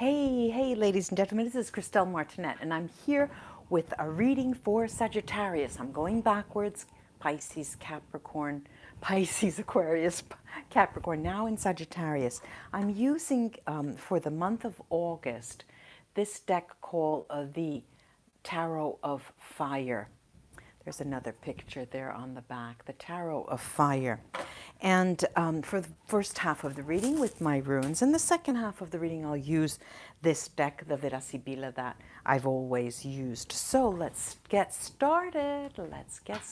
Hey, ladies and gentlemen, this is Christelle Martinette, and I'm here with a reading for Sagittarius. I'm going backwards, Pisces, Capricorn, Pisces, Aquarius, Capricorn, now in Sagittarius. I'm using, for the month of August, this deck called the Tarot of Fire. There's another picture there on the back, the Tarot of Fire. And for the first half of the reading with my runes, and the second half of the reading, I'll use this deck, the VERA SIBILLA, that I've always used. So let's get started. Let's get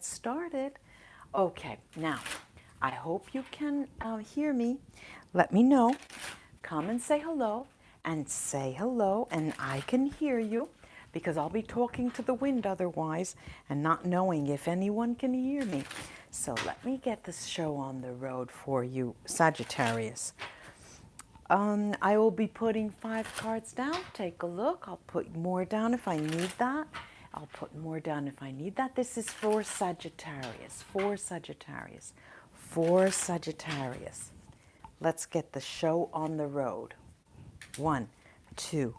started. Okay, now, I hope you can hear me. Let me know. Come and say hello, and I can hear you, because I'll be talking to the wind otherwise and not knowing if anyone can hear me. So let me get this show on the road for you, Sagittarius. I will be putting 5 cards down. Take a look. I'll put more down if I need that. I'll put more down if I need that. This is for Sagittarius, for Sagittarius. Let's get the show on the road. 1, 2,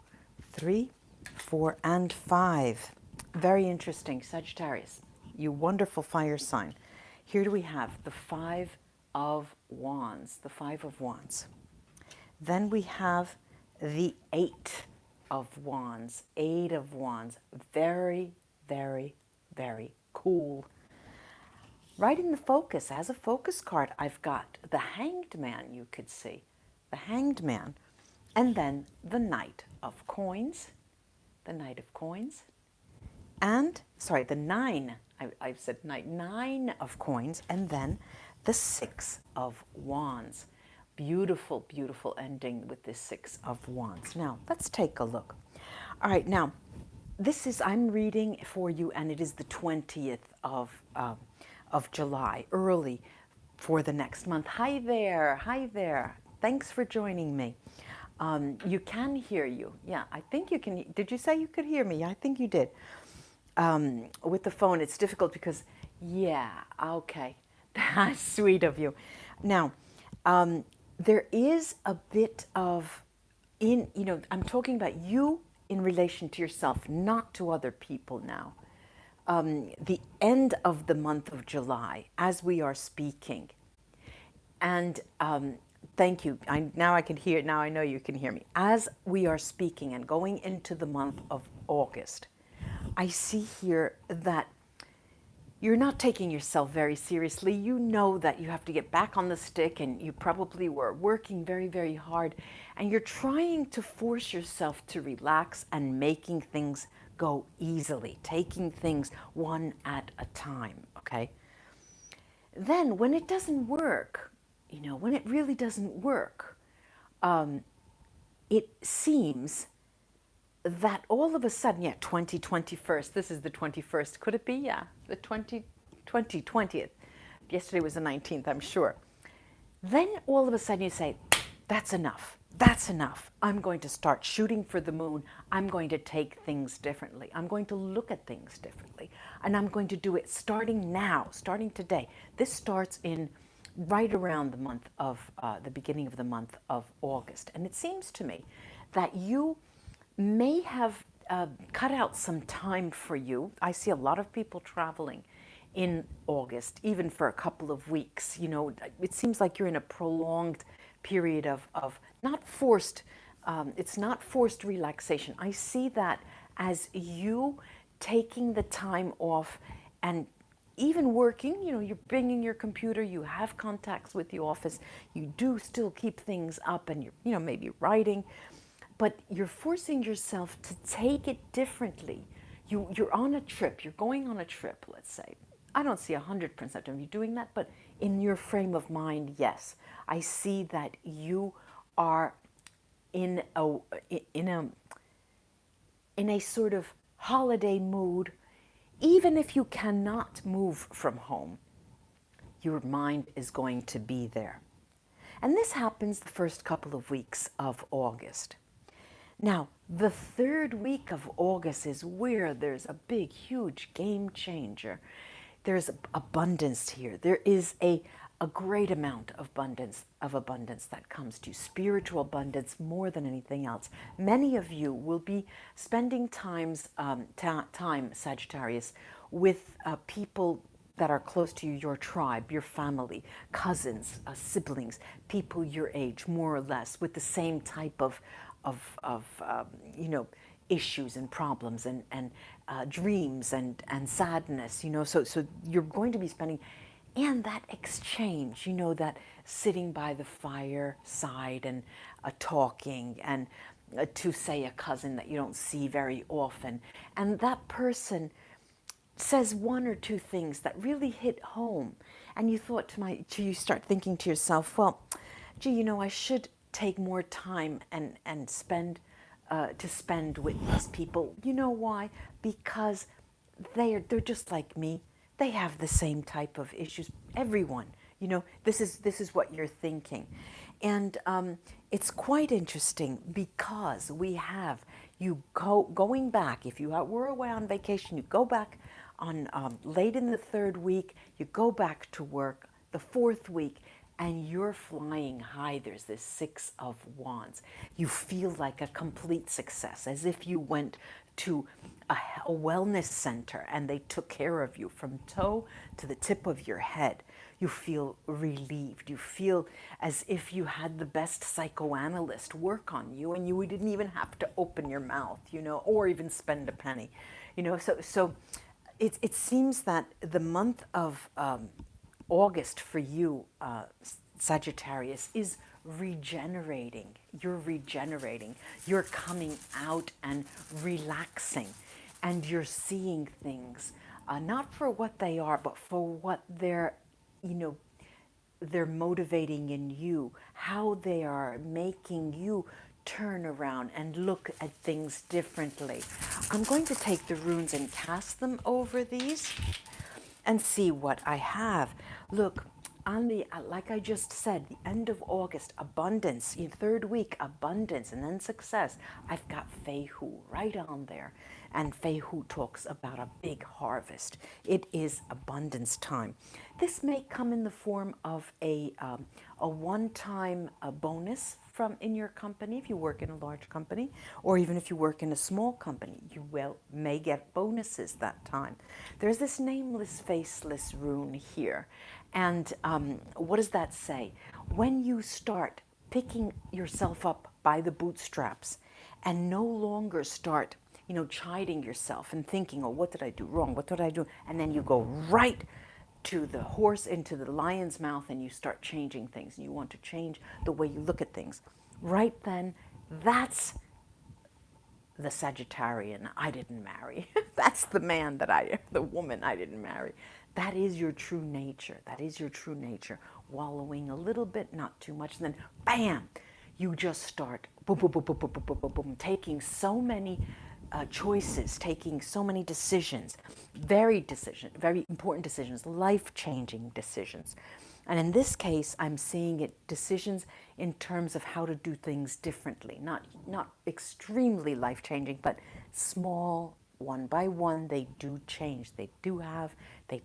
3, 4, and 5. Very interesting, Sagittarius. You wonderful fire sign. Here we have the 5 of Wands, the 5 of Wands. Then we have the 8 of Wands, 8 of Wands. Very, very, very cool. Right in the focus, as a focus card, I've got the Hanged Man, you could see. The Hanged Man. And then the Knight of Coins. The Knight of Coins. And, sorry, the 9. I've said Knight. 9 of Coins. And then the 6 of Wands. Beautiful, beautiful ending with this 6 of Wands. Now, let's take a look. All right, now, I'm reading for you, and it is the 20th of July, early for the next month. Hi there. Thanks for joining me. You can hear you. Yeah, I think you can. Did you say you could hear me? I think you did. With the phone, it's difficult because, yeah, okay. That's sweet of you. Now, there is a bit of, I'm talking about you in relation to yourself, not to other people now. The end of the month of July, as we are speaking. And thank you. Now I can hear. Now I know you can hear me. As we are speaking and going into the month of August, I see here that you're not taking yourself very seriously. You know that you have to get back on the stick, and you probably were working very, very hard, and you're trying to force yourself to relax and making things go easily, taking things one at a time, okay? Then when it doesn't work, when it really doesn't work, it seems that all of a sudden, 2021st, this is the 21st, could it be? Yeah, the 20th. Yesterday was the 19th, I'm sure. Then all of a sudden you say, that's enough. I'm going to start shooting for the moon. I'm going to take things differently. I'm going to look at things differently. And I'm going to do it starting now, starting today. This starts in right around the month of, the beginning of the month of August. And it seems to me that you may have cut out some time for you. I see a lot of people traveling in August, even for a couple of weeks. It seems like you're in a prolonged period of not forced, it's not forced relaxation. I see that as you taking the time off and even working, you're bringing your computer, you have contacts with the office, you do still keep things up, and you're maybe writing, but you're forcing yourself to take it differently. You're on a trip, you're going on a trip, let's say. I don't see 100% of you doing that, but in your frame of mind, yes. I see that you are in a sort of holiday mood. Even if you cannot move from home, your mind is going to be there. And this happens the first couple of weeks of August. Now, the 3rd week of August is where there's a big, huge game changer. There's abundance here. There is a a great amount of abundance that comes to you, spiritual abundance more than anything else. Many of you will be spending time, Sagittarius, with people that are close to you, your tribe, your family, cousins, siblings, people your age, more or less, with the same type of issues and problems and dreams and sadness. So you're going to be spending, and that exchange, that sitting by the fireside and talking, and to say a cousin that you don't see very often, and that person says one or two things that really hit home, and you thought you start thinking to yourself, well, gee, I should take more time and spend with these people. You know why? Because they're just like me. They have the same type of issues. Everyone, this is what you're thinking, and it's quite interesting because we have you going back. If you were away on vacation, you go back on late in the third week. You go back to work the fourth week, and you're flying high. There's this Six of Wands. You feel like a complete success, as if you went to a wellness center and they took care of you from toe to the tip of your head. You feel relieved. You feel as if you had the best psychoanalyst work on you, and you didn't even have to open your mouth, or even spend a penny. So it seems that the month of August for you, Sagittarius, is regenerating. You're regenerating. You're coming out and relaxing, and you're seeing things not for what they are, but for what they're motivating in you, how they are making you turn around and look at things differently. I'm going to take the runes and cast them over these and see what I have. Look, on the, like I just said, the end of August, abundance. In third week, abundance, and then success. I've got Feihu right on there. And Feihu talks about a big harvest. It is abundance time. This may come in the form of a one-time bonus in your company, if you work in a large company, or even if you work in a small company, you may get bonuses that time. There's this nameless, faceless rune here. And what does that say? When you start picking yourself up by the bootstraps and no longer start, chiding yourself and thinking, oh, what did I do wrong? What did I do? And then you go right to the horse, into the lion's mouth, and you start changing things. And you want to change the way you look at things. Right then, that's the Sagittarian I didn't marry. That's the the woman I didn't marry. That is your true nature. That is your true nature. Wallowing a little bit, not too much, and then bam, you just start boom, boom, boom, boom, boom, boom, boom, boom, taking so many choices, taking so many decisions, very important decisions, life-changing decisions. And in this case, I'm seeing it decisions in terms of how to do things differently, not extremely life-changing, but small, one by one, they do change. They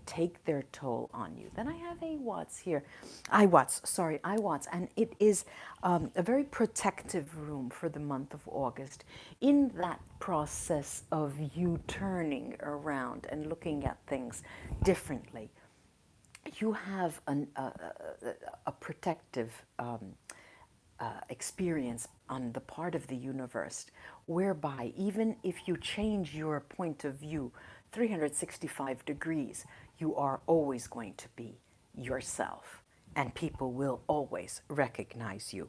take their toll on you. Then I have Iwatts here. Iwatts, and it is a very protective room for the month of August. In that process of you turning around and looking at things differently, you have a protective experience on the part of the universe, whereby even if you change your point of view 365 degrees, you are always going to be yourself, and people will always recognize you.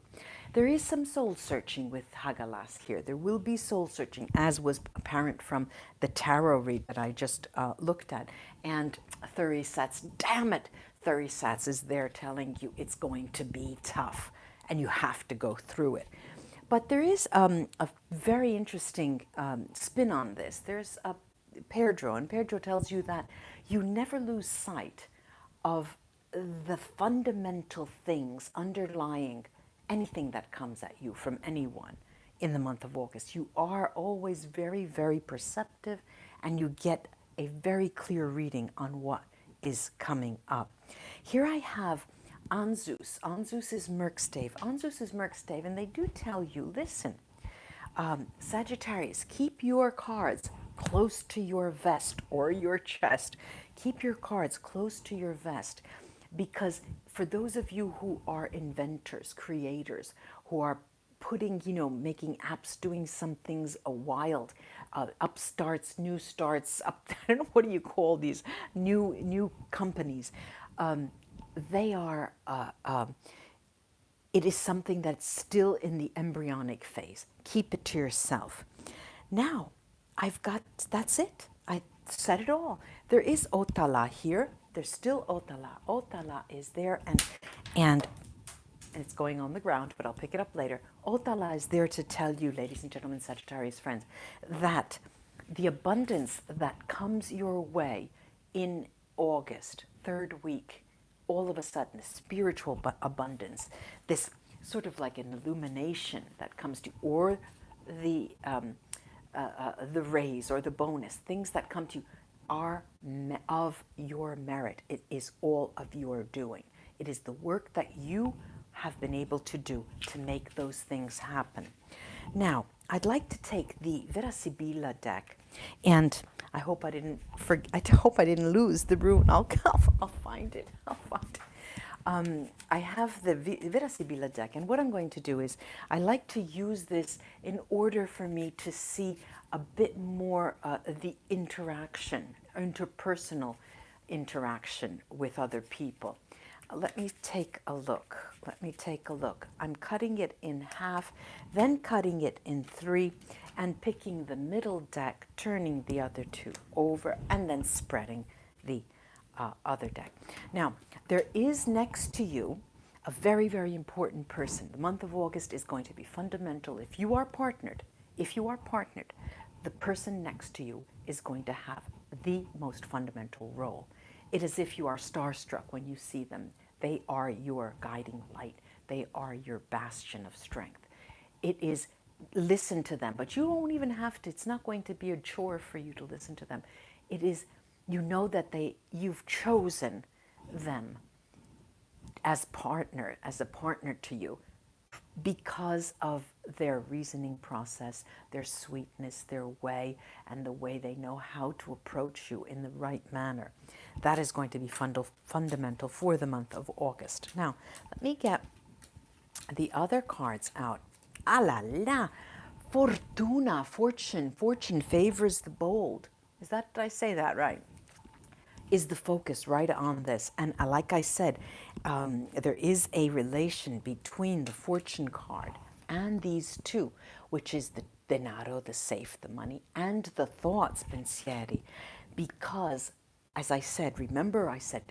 There is some soul searching with Hagalas here. There will be soul searching, as was apparent from the tarot read that I just looked at. And Thurisats, damn it, Thurisats is there telling you it's going to be tough and you have to go through it. But there is a very interesting spin on this. There's a Pedro, and Pedro tells you that you never lose sight of the fundamental things underlying anything that comes at you from anyone in the month of August. You are always very, very perceptive, and you get a very clear reading on what is coming up. Here I have Anzus. Anzus is Merkstave. Anzus is Merkstave, and they do tell you, listen, Sagittarius, keep your cards close to your vest or your chest. Keep your cards close to your vest, because for those of you who are inventors, creators, who are putting, making apps, doing some things wild, upstarts, new starts, I don't know, what do you call these new companies? They are, it is something that's still in the embryonic phase. Keep it to yourself. Now, that's it. I said it all. There is Otala here. There's still Otala. Otala is there, and it's going on the ground, but I'll pick it up later. Otala is there to tell you, ladies and gentlemen, Sagittarius friends, that the abundance that comes your way in August, third week, all of a sudden, spiritual abundance, this sort of like an illumination that comes to you, or the raise or the bonus, things that come to you are of your merit. It is all of your doing. It is the work that you have been able to do to make those things happen. Now, I'd like to take the Vera Sibilla deck, and I hope I didn't lose the rune. I'll find it. I'll find it. I have the Vera Sibilla deck, and what I'm going to do is I like to use this in order for me to see a bit more the interaction, interpersonal interaction with other people. Let me take a look. I'm cutting it in half, then cutting it in three, and picking the middle deck, turning the other two over, and then spreading the other deck. Now, there is next to you a very, very important person. The month of August is going to be fundamental. If you are partnered, the person next to you is going to have the most fundamental role. It is as if you are starstruck when you see them. They are your guiding light. They are your bastion of strength. It is, listen to them, but you don't even have to, it's not going to be a chore for you to listen to them. It is, you know that you've chosen them as a partner to you, because of their reasoning process, their sweetness, their way, and the way they know how to approach you in the right manner. That is going to be fundamental for the month of August. Now, let me get the other cards out. Ah la la! Fortuna, fortune. Fortune favors the bold. Did I say that right? Is the focus right on this. And like I said, there is a relation between the fortune card and these two, which is the denaro, the safe, the money, and the thoughts, pensieri. Because, as I said, remember I said,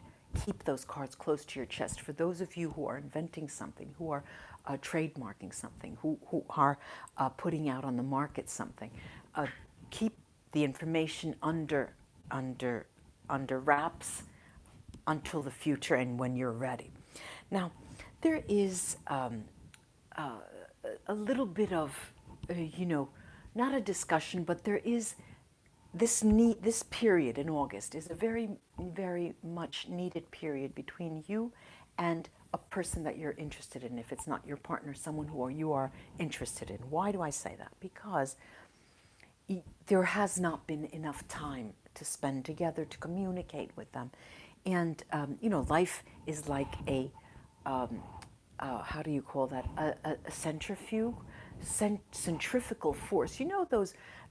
keep those cards close to your chest. For those of you who are inventing something, who are trademarking something, who are putting out on the market something, keep the information under wraps until the future and when you're ready. Now, there is a little bit of, not a discussion, but there is this period in August is a very, very much needed period between you and a person that you're interested in. If it's not your partner, someone who you are interested in. Why do I say that? Because there has not been enough time to spend together, to communicate with them. And, life is like a, how do you call that? A centrifuge? Centrifugal force. You know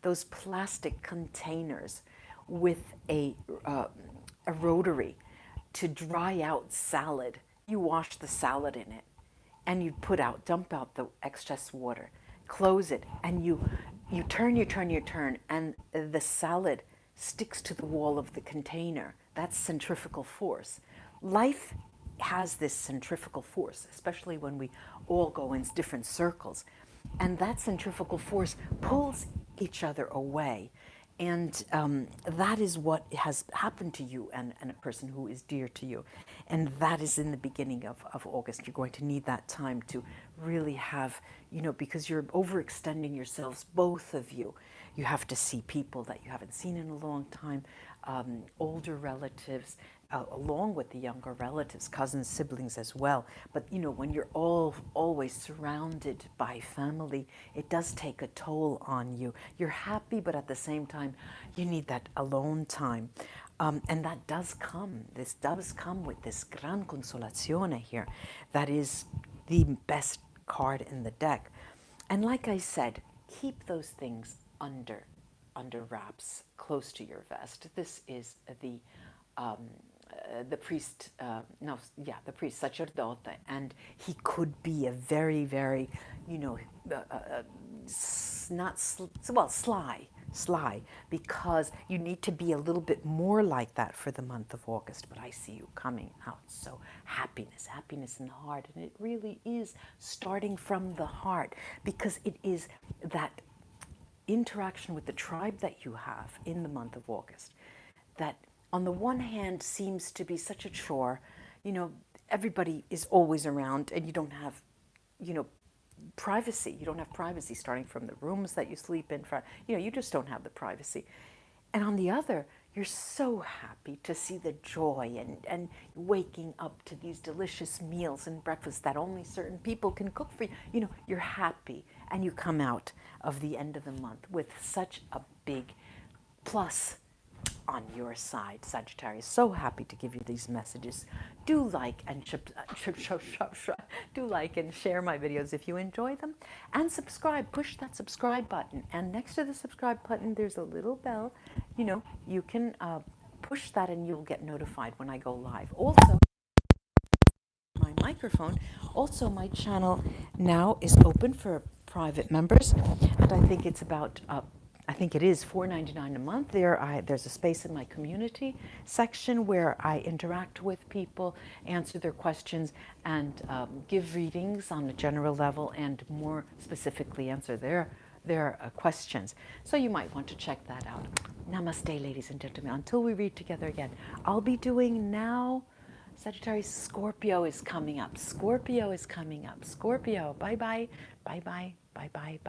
those plastic containers with a rotary to dry out salad. You wash the salad in it, and you dump out the excess water, close it, and you turn, and the salad sticks to the wall of the container. That's centrifugal force. Life has this centrifugal force, especially when we all go in different circles. And that centrifugal force pulls each other away. And that is what has happened to you and a person who is dear to you. And that is in the beginning of August. You're going to need that time to really have, because you're overextending yourselves, both of you. You have to see people that you haven't seen in a long time, older relatives, along with the younger relatives, cousins, siblings as well. But you know, when you're always surrounded by family, it does take a toll on you. You're happy, but at the same time, you need that alone time. And that does come. This does come with this Gran Consolazione here. That is the best card in the deck. And like I said, keep those things under wraps, close to your vest. This is the priest, the priest sacerdote, and he could be a very, very, you know, sly, because you need to be a little bit more like that for the month of August. But I see you coming out. So happiness in the heart, and it really is starting from the heart, because it is that interaction with the tribe that you have in the month of August that on the one hand seems to be such a chore. You know, everybody is always around, and you don't have, you know, privacy. You don't have privacy, starting from the rooms that you sleep in. You know, you just don't have the privacy. And on the other, you're so happy to see the joy and waking up to these delicious meals and breakfasts that only certain people can cook for you. You know, you're happy, and you come out of the end of the month with such a big plus on your side, Sagittarius. So happy to give you these messages. Do like and do like and share my videos if you enjoy them, and subscribe. Push that subscribe button, and next to the subscribe button there's a little bell. You know, you can push that and you'll get notified when I go live. Also, my microphone. Also, my channel now is open for private members, and I think it's about I think it is $4.99 a month. There's a space in my community section where I interact with people, answer their questions, and give readings on a general level, and more specifically answer their questions. So you might want to check that out. Namaste, ladies and gentlemen. Until we read together again, I'll be doing now. Sagittarius, Scorpio is coming up. Scorpio is coming up. Scorpio, bye-bye, bye-bye, bye-bye, bye.